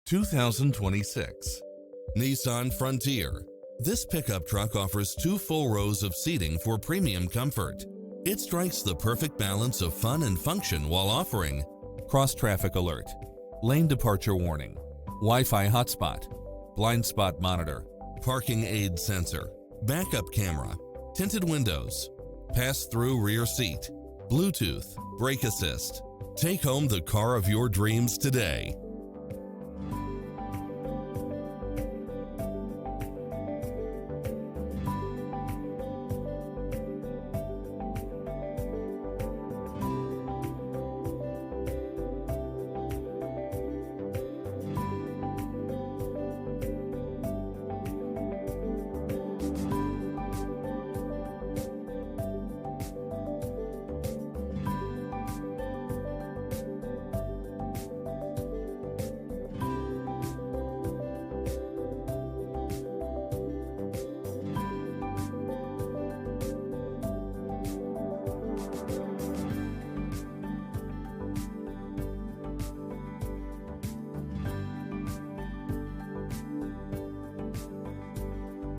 2026 Nissan Frontier. This pickup truck offers 2 full rows of seating for premium comfort. It strikes the perfect balance of fun and function while offering cross-traffic alert, lane departure warning, Wi-Fi hotspot, blind spot monitor, parking aid sensor, backup camera, tinted windows, pass-through rear seat, Bluetooth, brake assist. Take home the car of your dreams today.